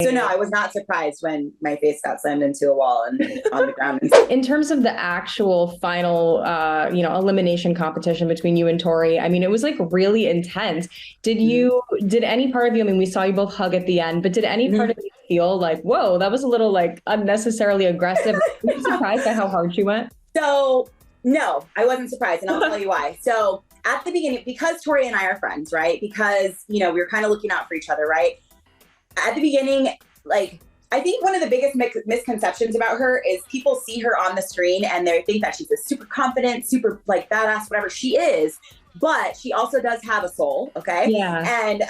So no, I was not surprised when my face got slammed into a wall and on the ground. In terms of the actual final, elimination competition between you and Tori, I mean, it was like really intense. Did any part of you, I mean, we saw you both hug at the end, but did any part of you feel like, whoa, that was a little like unnecessarily aggressive? Were you surprised by how hard she went? So no, I wasn't surprised, and I'll tell you why. So at the beginning, because Tori and I are friends, right? Because, we were kind of looking out for each other, right? At the beginning, like, I think one of the biggest misconceptions about her is people see her on the screen and they think that she's a super confident, super like badass, whatever she is. But she also does have a soul, okay? Yeah. And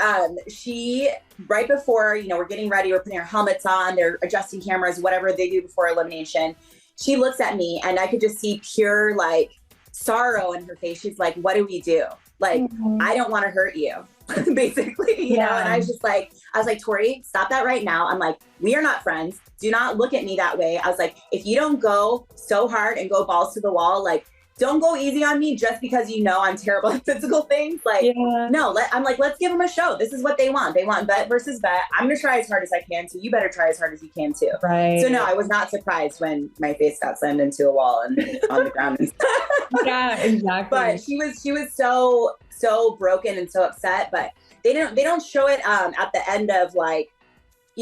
she, right before, we're getting ready, we're putting our helmets on, they're adjusting cameras, whatever they do before elimination. She looks at me and I could just see pure like sorrow in her face. She's like, what do we do? Like, I don't want to hurt you, basically, you know? And I was like, Tori, stop that right now. I'm like, we are not friends. Do not look at me that way. I was like, if you don't go so hard and go balls to the wall, like, don't go easy on me just because I'm terrible at physical things. Like, no, I'm like, let's give them a show. This is what they want. They want bet versus bet. I'm going to try as hard as I can too. You better try as hard as you can too. Right. So no, I was not surprised when my face got slammed into a wall and on the ground. And yeah, exactly. But she was so broken and so upset, but they don't show it at the end of like,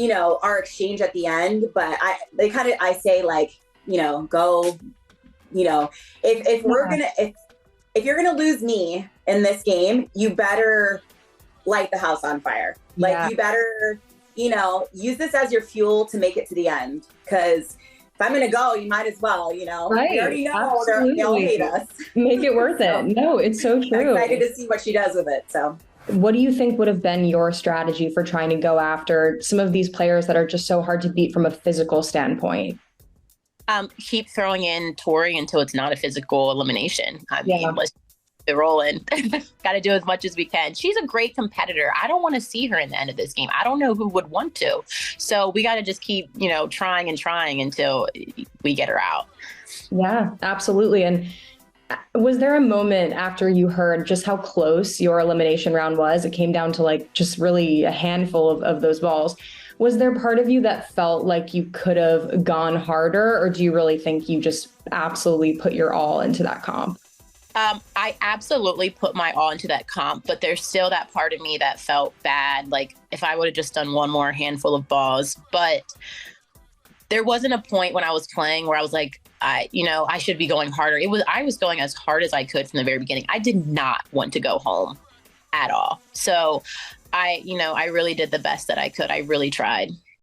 our exchange at the end. But I say like, go, if you're gonna lose me in this game, you better light the house on fire. Like you better, use this as your fuel to make it to the end. Because if I'm gonna go, you might as well, Right. We already know they'll hate us. Make it worth it. No, it's so true. I'm excited to see what she does with it. So what do you think would have been your strategy for trying to go after some of these players that are just so hard to beat from a physical standpoint? Keep throwing in Tori until it's not a physical elimination. I mean, let's keep it rolling. Got to do as much as we can. She's a great competitor. I don't want to see her in the end of this game. I don't know who would want to. So we got to just keep, trying and trying until we get her out. Yeah, absolutely. And was there a moment after you heard just how close your elimination round was? It came down to like just really a handful of those balls. Was there part of you that felt like you could have gone harder, or do you really think you just absolutely put your all into that comp? I absolutely put my all into that comp, but there's still that part of me that felt bad. Like if I would have just done one more handful of balls, but there wasn't a point when I was playing where I was like, I should be going harder. I was going as hard as I could from the very beginning. I did not want to go home at all. So I really did the best that I could. I really tried.